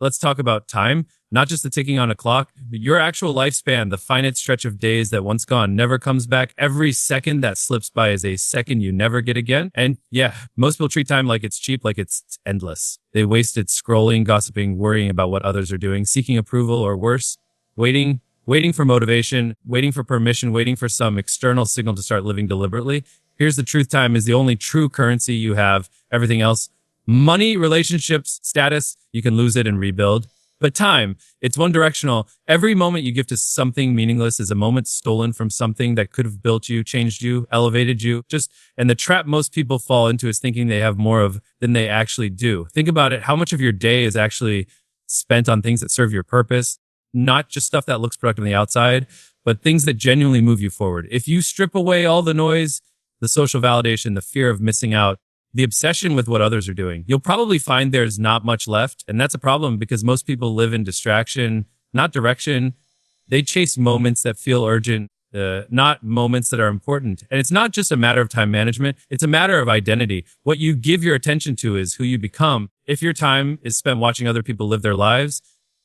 Let's talk about time, not just the ticking on a clock, but your actual lifespan, the finite stretch of days that once gone never comes back. Every second that slips by is a second you never get again. And yeah, most people treat time like it's cheap, like it's endless. They waste it scrolling, gossiping, worrying about what others are doing, seeking approval, or worse, waiting for motivation, waiting for permission, waiting for some external signal to start living deliberately. Here's the truth: time is the only true currency you have. Everything else, money, relationships, status, you can lose it and rebuild. But time, it's one directional. Every moment you give to something meaningless is a moment stolen from something that could have built you, changed you, elevated you. And the trap most people fall into is thinking they have more of than they actually do. Think about it. How much of your day is actually spent on things that serve your purpose? Not just stuff that looks productive on the outside, but things that genuinely move you forward. If you strip away all the noise, the social validation, the fear of missing out, the obsession with what others are doing, you'll probably find there's not much left. And that's a problem because most people live in distraction, not direction. They chase moments that feel urgent, not moments that are important. And it's not just a matter of time management. It's a matter of identity. What you give your attention to is who you become. If your time is spent watching other people live their lives,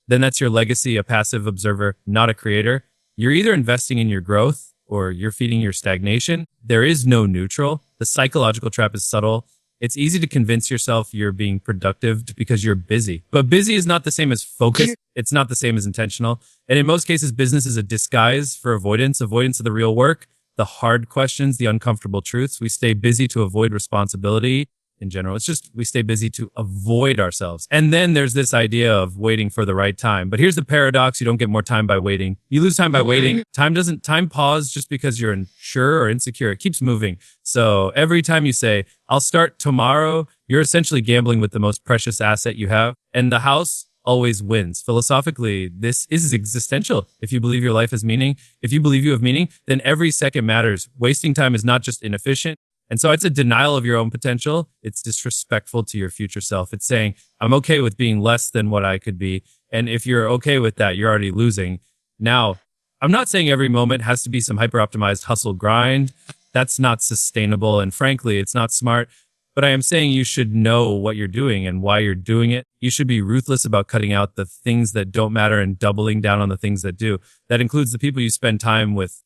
then that's your legacy, a passive observer, not a creator. You're either investing in your growth or you're feeding your stagnation. There is no neutral. The psychological trap is subtle. It's easy to convince yourself you're being productive because you're busy. But busy is not the same as focus. It's not the same as intentional. And in most cases, business is a disguise for avoidance of the real work, the hard questions, the uncomfortable truths. We stay busy to avoid responsibility. In general, it's just we stay busy to avoid ourselves. And then there's this idea of waiting for the right time. But here's the paradox: you don't get more time by waiting. You lose time by waiting. Time pause just because you're unsure or insecure. It keeps moving. So every time you say, I'll start tomorrow, you're essentially gambling with the most precious asset you have. And the house always wins. Philosophically, this is existential. If you believe your life has meaning, if you believe you have meaning, then every second matters. Wasting time is not just inefficient. And so it's a denial of your own potential. It's disrespectful to your future self. It's saying, I'm okay with being less than what I could be. And if you're okay with that, you're already losing. Now, I'm not saying every moment has to be some hyper-optimized hustle grind. That's not sustainable. And frankly, it's not smart. But I am saying you should know what you're doing and why you're doing it. You should be ruthless about cutting out the things that don't matter and doubling down on the things that do. That includes the people you spend time with,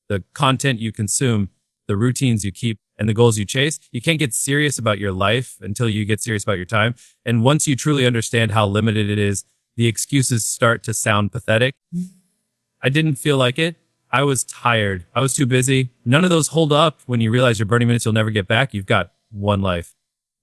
the content you consume, the routines you keep, and the goals you chase. You can't get serious about your life until you get serious about your time. And once you truly understand how limited it is, the excuses start to sound pathetic. I didn't feel like it. I was tired. I was too busy. None of those hold up when you realize your burning minutes you'll never get back. You've got one life,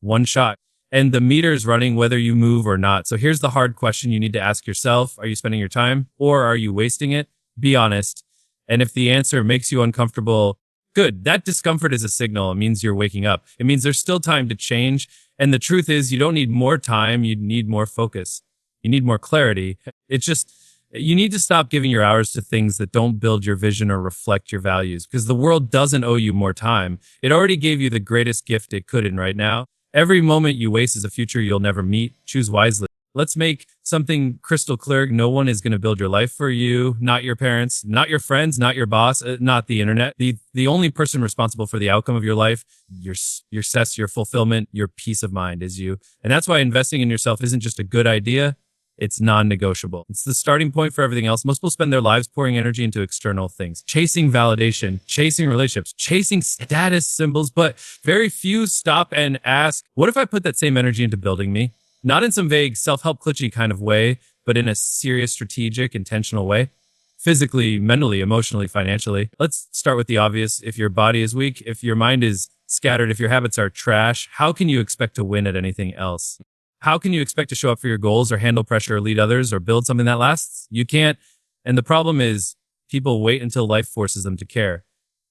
one shot, and the meter's running whether you move or not. So here's the hard question you need to ask yourself. Are you spending your time or are you wasting it? Be honest. And if the answer makes you uncomfortable, good. That discomfort is a signal. It means you're waking up. It means there's still time to change. And the truth is, you don't need more time. You need more focus. You need more clarity. It's just, you need to stop giving your hours to things that don't build your vision or reflect your values, because the world doesn't owe you more time. It already gave you the greatest gift it could in right now. Every moment you waste is a future you'll never meet. Choose wisely. Let's make something crystal clear. No one is going to build your life for you, not your parents, not your friends, not your boss, not the internet. The only person responsible for the outcome of your life, your success, your fulfillment, your peace of mind is you. And that's why investing in yourself isn't just a good idea. It's non-negotiable. It's the starting point for everything else. Most people spend their lives pouring energy into external things, chasing validation, chasing relationships, chasing status symbols, but very few stop and ask, what if I put that same energy into building me? Not in some vague self-help glitchy kind of way, but in a serious, strategic, intentional way. Physically, mentally, emotionally, financially. Let's start with the obvious. If your body is weak, if your mind is scattered, if your habits are trash, how can you expect to win at anything else? How can you expect to show up for your goals or handle pressure or lead others or build something that lasts? You can't. And the problem is people wait until life forces them to care.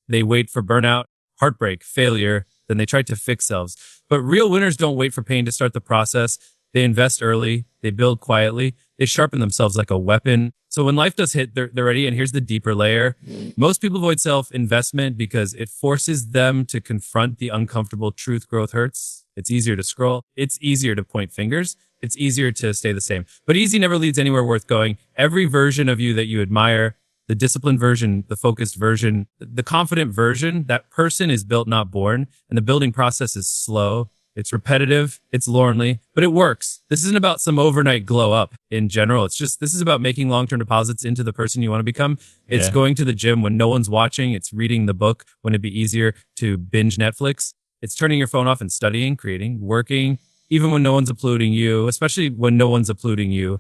They wait for burnout, heartbreak, failure, then they try to fix themselves. But real winners don't wait for pain to start the process. They invest early, they build quietly, they sharpen themselves like a weapon. So when life does hit, they're ready. And here's the deeper layer. Most people avoid self-investment because it forces them to confront the uncomfortable truth. Growth hurts. It's easier to scroll. It's easier to point fingers. It's easier to stay the same. But easy never leads anywhere worth going. Every version of you that you admire, the disciplined version, the focused version, the confident version, that person is built, not born. And the building process is slow. It's repetitive, it's lonely, but it works. This isn't about some overnight glow up in general. This is about making long-term deposits into the person you want to become. It's going to the gym when no one's watching. It's reading the book when it'd be easier to binge Netflix. It's turning your phone off and studying, creating, working, even when no one's applauding you, especially when no one's applauding you.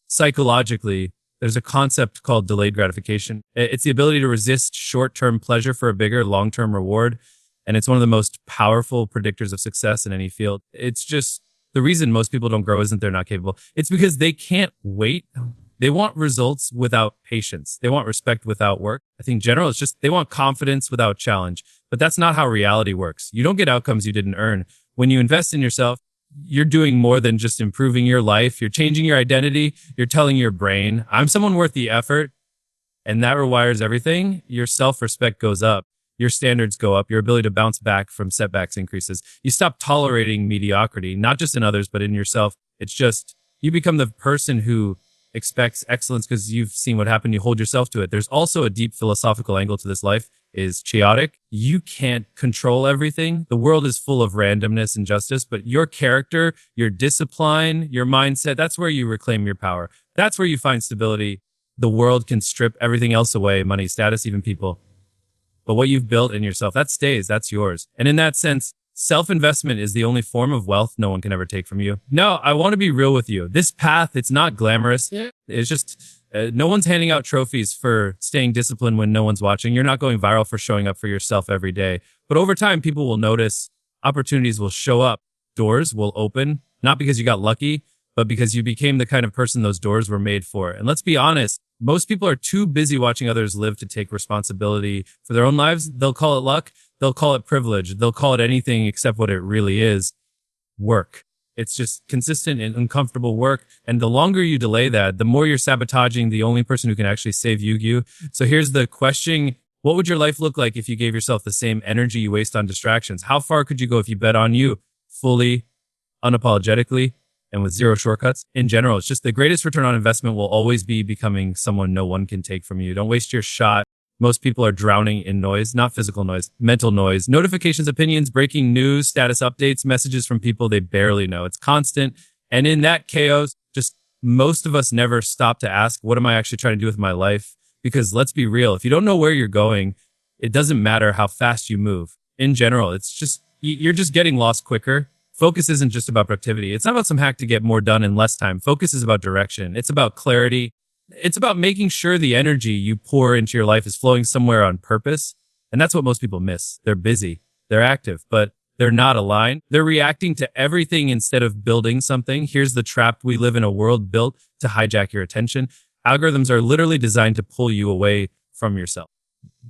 Psychologically, there's a concept called delayed gratification. It's the ability to resist short-term pleasure for a bigger long-term reward. And it's one of the most powerful predictors of success in any field. It's just the reason most people don't grow isn't they're not capable. It's because they can't wait. They want results without patience. They want respect without work. I think in general, it's just they want confidence without challenge. But that's not how reality works. You don't get outcomes you didn't earn. When you invest in yourself, you're doing more than just improving your life. You're changing your identity. You're telling your brain, I'm someone worth the effort. And that rewires everything. Your self-respect goes up. Your standards go up. Your ability to bounce back from setbacks increases. You stop tolerating mediocrity, not just in others, but in yourself. It's just, you become the person who expects excellence because you've seen what happened. You hold yourself to it. There's also a deep philosophical angle to this life is chaotic. You can't control everything. The world is full of randomness and justice, but your character, your discipline, your mindset, that's where you reclaim your power. That's where you find stability. The world can strip everything else away, money, status, even people. But what you've built in yourself, that stays, that's yours. And in that sense, self-investment is the only form of wealth no one can ever take from you. No, I want to be real with you. This path, it's not glamorous. It's just, no one's handing out trophies for staying disciplined when no one's watching. You're not going viral for showing up for yourself every day. But over time, people will notice, opportunities will show up, doors will open, not because you got lucky, but because you became the kind of person those doors were made for. And let's be honest, most people are too busy watching others live to take responsibility for their own lives. They'll call it luck. They'll call it privilege. They'll call it anything except what it really is, work. It's just consistent and uncomfortable work. And the longer you delay that, the more you're sabotaging the only person who can actually save you. So here's the question. What would your life look like if you gave yourself the same energy you waste on distractions? How far could you go if you bet on you fully, unapologetically, and with zero shortcuts? In general, it's just the greatest return on investment will always be becoming someone no one can take from you. Don't waste your shot. Most people are drowning in noise, not physical noise, mental noise, notifications, opinions, breaking news, status updates, messages from people they barely know. It's constant. And in that chaos, just most of us never stop to ask, what am I actually trying to do with my life? Because let's be real, if you don't know where you're going, it doesn't matter how fast you move. In general, it's just, you're just getting lost quicker. Focus isn't just about productivity. It's not about some hack to get more done in less time. Focus is about direction. It's about clarity. It's about making sure the energy you pour into your life is flowing somewhere on purpose. And that's what most people miss. They're busy, they're active, but they're not aligned. They're reacting to everything instead of building something. Here's the trap. We live in a world built to hijack your attention. Algorithms are literally designed to pull you away from yourself.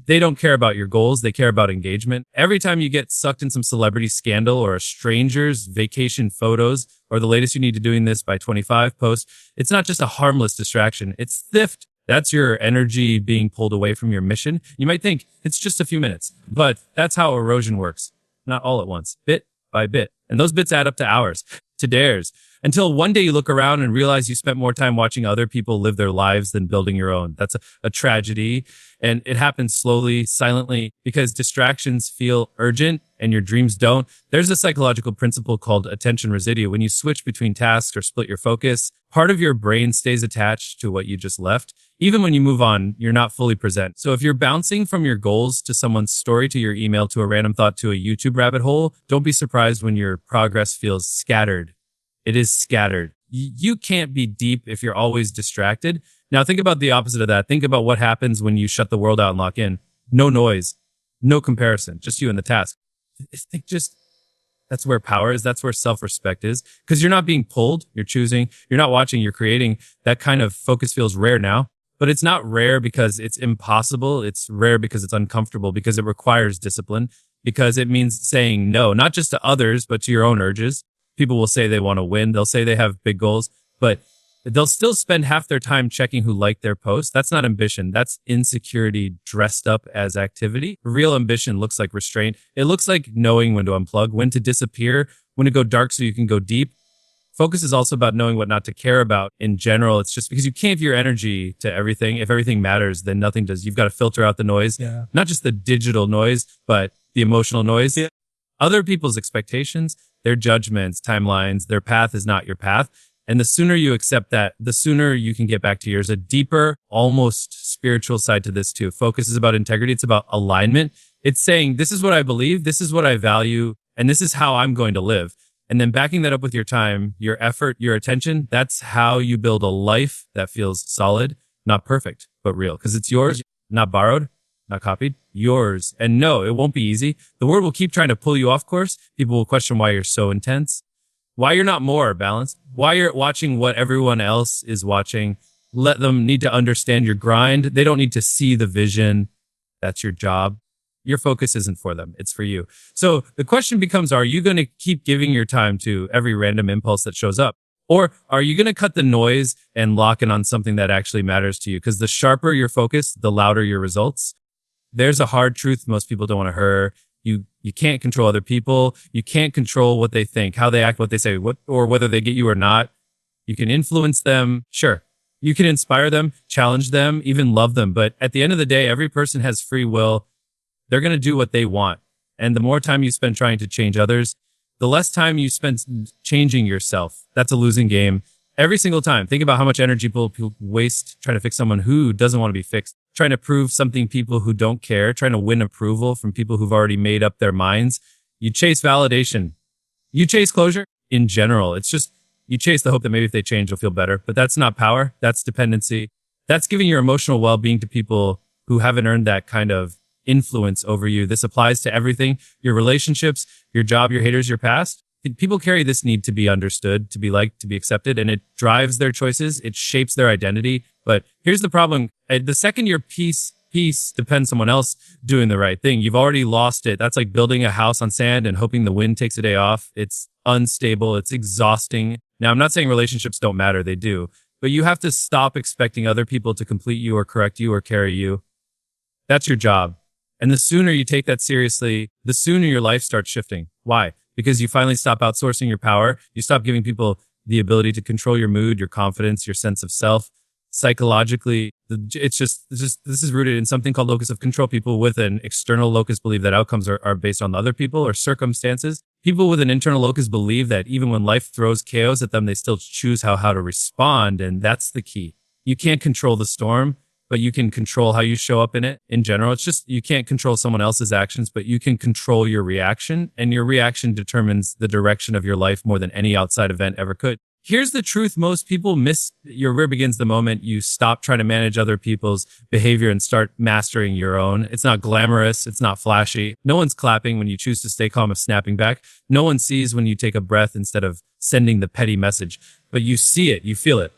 They don't care about your goals. They care about engagement. Every time you get sucked in some celebrity scandal or a stranger's vacation photos or the latest you need to doing this by 25 post, it's not just a harmless distraction. It's theft. That's your energy being pulled away from your mission. You might think it's just a few minutes, but that's how erosion works. Not all at once, bit by bit. And those bits add up to hours, to dares, until one day you look around and realize you spent more time watching other people live their lives than building your own. That's a tragedy. And it happens slowly, silently, because distractions feel urgent and your dreams don't. There's a psychological principle called attention residue. When you switch between tasks or split your focus, part of your brain stays attached to what you just left. Even when you move on, you're not fully present. So if you're bouncing from your goals to someone's story, to your email, to a random thought, to a YouTube rabbit hole, don't be surprised when your progress feels scattered. It is scattered. You can't be deep if you're always distracted. Now think about the opposite of that. Think about what happens when you shut the world out and lock in. No noise, no comparison, just you and the task. That's where power is. That's where self-respect is. Because you're not being pulled, you're choosing, you're not watching, you're creating. That kind of focus feels rare now. But it's not rare because it's impossible. It's rare because it's uncomfortable, because it requires discipline, because it means saying no, not just to others, but to your own urges. People will say they want to win. They'll say they have big goals, but they'll still spend half their time checking who liked their post. That's not ambition. That's insecurity dressed up as activity. Real ambition looks like restraint. It looks like knowing when to unplug, when to disappear, when to go dark so you can go deep. Focus is also about knowing what not to care about. In general, it's just because you can't give your energy to everything. If everything matters, then nothing does. You've got to filter out the noise, not just the digital noise, but the emotional noise. Other people's expectations, their judgments, timelines, their path is not your path. And the sooner you accept that, the sooner you can get back to yours. A deeper, almost spiritual side to this too. Focus is about integrity. It's about alignment. It's saying, this is what I believe, this is what I value, and this is how I'm going to live. And then backing that up with your time, your effort, your attention, that's how you build a life that feels solid, not perfect, but real. Because it's yours, not borrowed, not copied, yours. And no, it won't be easy. The world will keep trying to pull you off course. People will question why you're so intense, why you're not more balanced, why you're watching what everyone else is watching. Let them need to understand your grind. They don't need to see the vision. That's your job. Your focus isn't for them. It's for you. So the question becomes, are you going to keep giving your time to every random impulse that shows up? Or are you going to cut the noise and lock in on something that actually matters to you? Because the sharper your focus, the louder your results. There's a hard truth most people don't want to hear. You can't control other people. You can't control what they think, how they act, what they say, or whether they get you or not. You can influence them. Sure. You can inspire them, challenge them, even love them. But at the end of the day, every person has free will. They're going to do what they want. And the more time you spend trying to change others, the less time you spend changing yourself. That's a losing game. Every single time. Think about how much energy people waste trying to fix someone who doesn't want to be fixed, trying to prove something people who don't care, trying to win approval from people who've already made up their minds. You chase validation. You chase closure in general. It's just, you chase the hope that maybe if they change, you'll feel better. But that's not power. That's dependency. That's giving your emotional well-being to people who haven't earned that kind of influence over you. This applies to everything, your relationships, your job, your haters, your past. People carry this need to be understood, to be liked, to be accepted, and it drives their choices. It shapes their identity. But here's the problem. The second your peace depends on someone else doing the right thing, you've already lost it. That's like building a house on sand and hoping the wind takes a day off. It's unstable. It's exhausting. Now, I'm not saying relationships don't matter. They do. But you have to stop expecting other people to complete you or correct you or carry you. That's your job. And the sooner you take that seriously, the sooner your life starts shifting. Why? Because you finally stop outsourcing your power. You stop giving people the ability to control your mood, your confidence, your sense of self. Psychologically, this is rooted in something called locus of control. People with an external locus believe that outcomes are based on other people or circumstances. People with an internal locus believe that even when life throws chaos at them, they still choose how to respond. And that's the key. You can't control the storm, but you can control how you show up in it in general. It's just, you can't control someone else's actions, but you can control your reaction, and your reaction determines the direction of your life more than any outside event ever could. Here's the truth. Most people miss. Your career begins the moment you stop trying to manage other people's behavior and start mastering your own. It's not glamorous. It's not flashy. No one's clapping when you choose to stay calm of snapping back. No one sees when you take a breath instead of sending the petty message, but you see it, you feel it.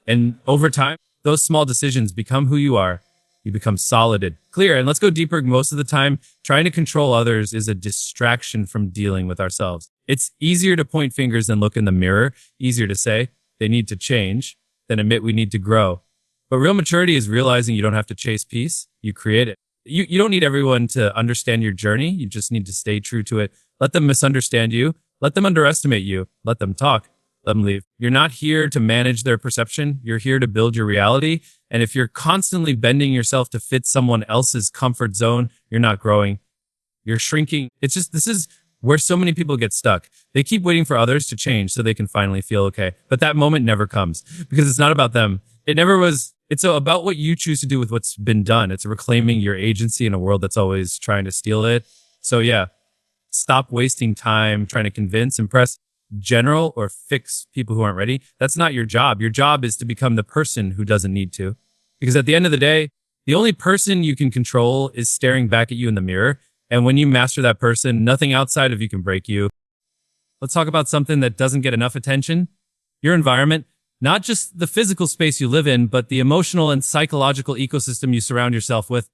And over time, those small decisions become who you are. You become solid, clear. And let's go deeper. Most of the time, trying to control others is a distraction from dealing with ourselves. It's easier to point fingers than look in the mirror. Easier to say they need to change than admit we need to grow. But real maturity is realizing you don't have to chase peace. You create it. You don't need everyone to understand your journey. You just need to stay true to it. Let them misunderstand you. Let them underestimate you. Let them talk. Let them leave. You're not here to manage their perception. You're here to build your reality. And if you're constantly bending yourself to fit someone else's comfort zone, you're not growing. You're shrinking. It's just, this is where so many people get stuck. They keep waiting for others to change so they can finally feel okay. But that moment never comes because it's not about them. It never was. It's about what you choose to do with what's been done. It's reclaiming your agency in a world that's always trying to steal it. So yeah, stop wasting time trying to convince, impress, general, or fix people who aren't ready. That's not your job. Your job is to become the person who doesn't need to. Because at the end of the day, the only person you can control is staring back at you in the mirror. And when you master that person, nothing outside of you can break you. Let's talk about something that doesn't get enough attention. Your environment, not just the physical space you live in, but the emotional and psychological ecosystem you surround yourself with.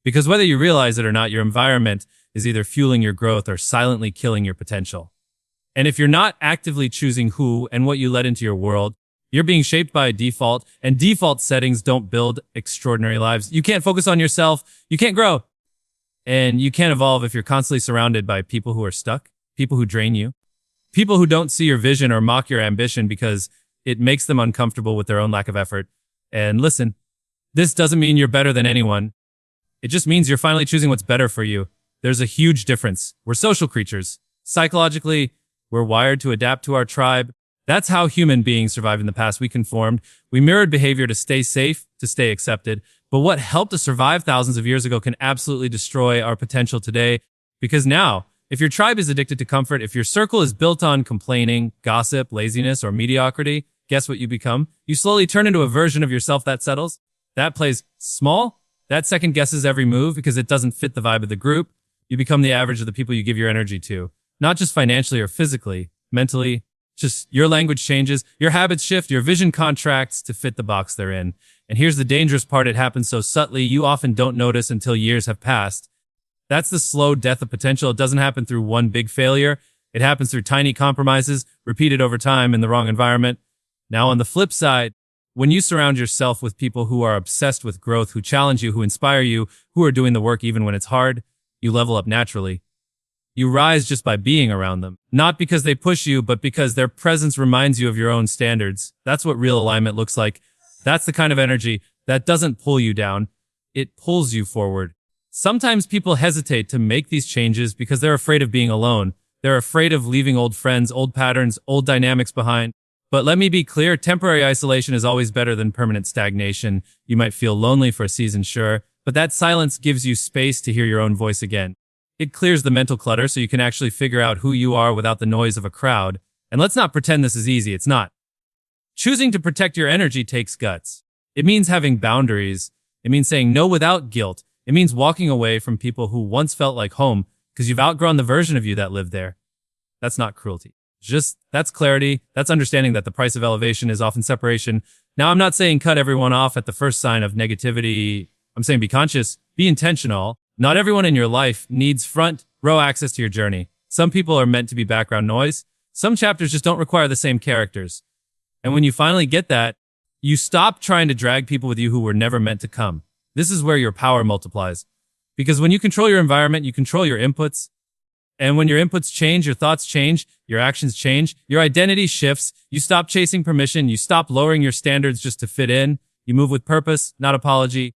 Because whether you realize it or not, your environment is either fueling your growth or silently killing your potential. And if you're not actively choosing who and what you let into your world, you're being shaped by default, and default settings don't build extraordinary lives. You can't focus on yourself. You can't grow. And you can't evolve if you're constantly surrounded by people who are stuck, people who drain you, people who don't see your vision or mock your ambition because it makes them uncomfortable with their own lack of effort. And listen, this doesn't mean you're better than anyone. It just means you're finally choosing what's better for you. There's a huge difference. We're social creatures. Psychologically, We're wired to adapt to our tribe. That's how human beings survived in the past. We conformed. We mirrored behavior to stay safe, to stay accepted. But what helped us survive thousands of years ago can absolutely destroy our potential today. Because now, if your tribe is addicted to comfort, if your circle is built on complaining, gossip, laziness, or mediocrity, guess what you become? You slowly turn into a version of yourself that settles, that plays small, that second guesses every move because it doesn't fit the vibe of the group. You become the average of the people you give your energy to, not just financially or physically, mentally. Just your language changes, your habits shift, your vision contracts to fit the box they're in. And here's the dangerous part. It happens so subtly, you often don't notice until years have passed. That's the slow death of potential. It doesn't happen through one big failure. It happens through tiny compromises, repeated over time in the wrong environment. Now, on the flip side, when you surround yourself with people who are obsessed with growth, who challenge you, who inspire you, who are doing the work even when it's hard, you level up naturally. You rise just by being around them. Not because they push you, but because their presence reminds you of your own standards. That's what real alignment looks like. That's the kind of energy that doesn't pull you down. It pulls you forward. Sometimes people hesitate to make these changes because they're afraid of being alone. They're afraid of leaving old friends, old patterns, old dynamics behind. But let me be clear, temporary isolation is always better than permanent stagnation. You might feel lonely for a season, sure, but that silence gives you space to hear your own voice again. It clears the mental clutter so you can actually figure out who you are without the noise of a crowd. And let's not pretend this is easy. It's not. Choosing to protect your energy takes guts. It means having boundaries. It means saying no without guilt. It means walking away from people who once felt like home because you've outgrown the version of you that lived there. That's not cruelty. That's clarity. That's understanding that the price of elevation is often separation. Now, I'm not saying cut everyone off at the first sign of negativity. I'm saying be conscious, be intentional. Not everyone in your life needs front row access to your journey. Some people are meant to be background noise. Some chapters just don't require the same characters. And when you finally get that, you stop trying to drag people with you who were never meant to come. This is where your power multiplies. Because when you control your environment, you control your inputs. And when your inputs change, your thoughts change, your actions change, your identity shifts. You stop chasing permission. You stop lowering your standards just to fit in. You move with purpose, not apology.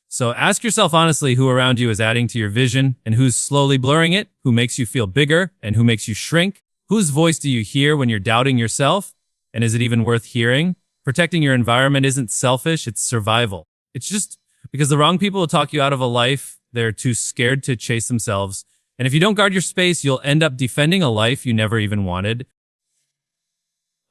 So ask yourself honestly who around you is adding to your vision and who's slowly blurring it, who makes you feel bigger and who makes you shrink. Whose voice do you hear when you're doubting yourself? And is it even worth hearing? Protecting your environment isn't selfish, it's survival. It's just because the wrong people will talk you out of a life they're too scared to chase themselves. And if you don't guard your space, you'll end up defending a life you never even wanted.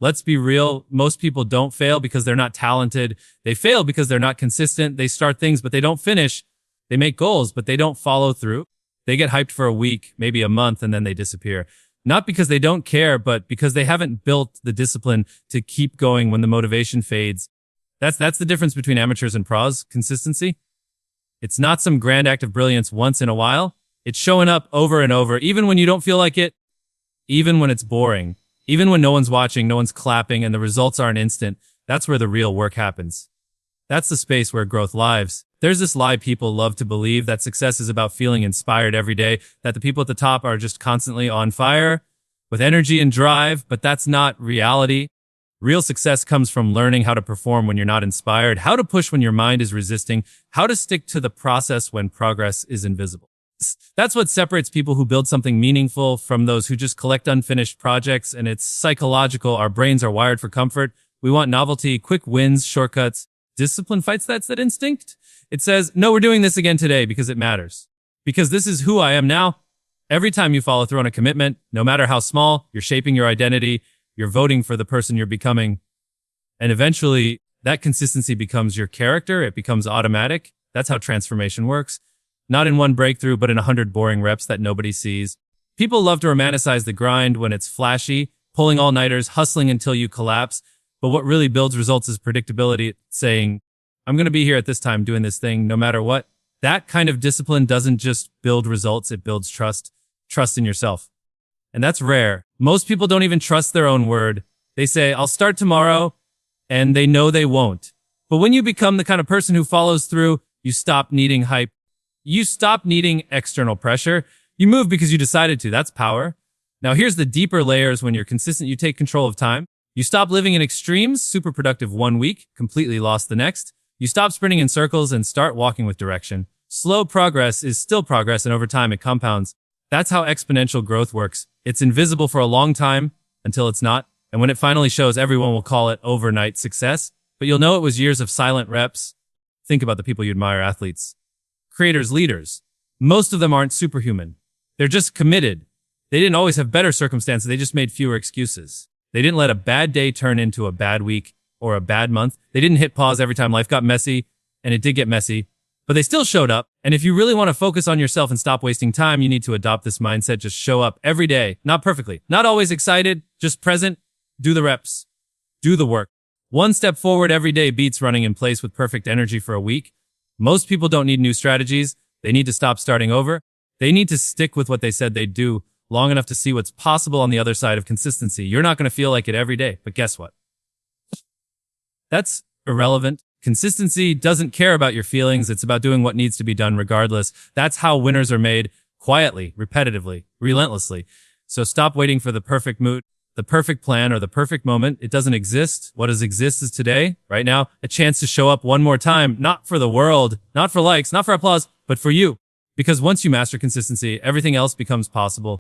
Let's be real. Most people don't fail because they're not talented. They fail because they're not consistent. They start things, but they don't finish. They make goals, but they don't follow through. They get hyped for a week, maybe a month, and then they disappear. Not because they don't care, but because they haven't built the discipline to keep going when the motivation fades. That's the difference between amateurs and pros. Consistency. It's not some grand act of brilliance once in a while. It's showing up over and over, even when you don't feel like it, even when it's boring. Even when no one's watching, no one's clapping, and the results aren't instant, that's where the real work happens. That's the space where growth lives. There's this lie people love to believe that success is about feeling inspired every day, that the people at the top are just constantly on fire, with energy and drive, but that's not reality. Real success comes from learning how to perform when you're not inspired, how to push when your mind is resisting, how to stick to the process when progress is invisible. That's what separates people who build something meaningful from those who just collect unfinished projects, and it's psychological. Our brains are wired for comfort. We want novelty, quick wins, shortcuts. Discipline fights that instinct. It says, no, we're doing this again today because it matters. Because this is who I am now. Every time you follow through on a commitment, no matter how small, you're shaping your identity. You're voting for the person you're becoming. And eventually, that consistency becomes your character. It becomes automatic. That's how transformation works. Not in one breakthrough, but in 100 boring reps that nobody sees. People love to romanticize the grind when it's flashy, pulling all-nighters, hustling until you collapse. But what really builds results is predictability, saying, I'm going to be here at this time doing this thing no matter what. That kind of discipline doesn't just build results, it builds trust in yourself. And that's rare. Most people don't even trust their own word. They say, I'll start tomorrow, and they know they won't. But when you become the kind of person who follows through, you stop needing hype. You stop needing external pressure. You move because you decided to. That's power. Now here's the deeper layers. When you're consistent, you take control of time. You stop living in extremes, super productive one week, completely lost the next. You stop sprinting in circles and start walking with direction. Slow progress is still progress, and over time it compounds. That's how exponential growth works. It's invisible for a long time until it's not. And when it finally shows, everyone will call it overnight success. But you'll know it was years of silent reps. Think about the people you admire, athletes, creators, leaders. Most of them aren't superhuman. They're just committed. They didn't always have better circumstances. They just made fewer excuses. They didn't let a bad day turn into a bad week or a bad month. They didn't hit pause every time life got messy, and it did get messy, but they still showed up. And if you really want to focus on yourself and stop wasting time, you need to adopt this mindset. Just show up every day, not perfectly, not always excited, just present. Do the reps, do the work. One step forward every day beats running in place with perfect energy for a week. Most people don't need new strategies. They need to stop starting over. They need to stick with what they said they'd do long enough to see what's possible on the other side of consistency. You're not going to feel like it every day, but guess what? That's irrelevant. Consistency doesn't care about your feelings. It's about doing what needs to be done regardless. That's how winners are made, quietly, repetitively, relentlessly. So stop waiting for the perfect mood, the perfect plan, or the perfect moment. It doesn't exist. What does exist is today, right now, a chance to show up one more time, not for the world, not for likes, not for applause, but for you. Because once you master consistency, everything else becomes possible.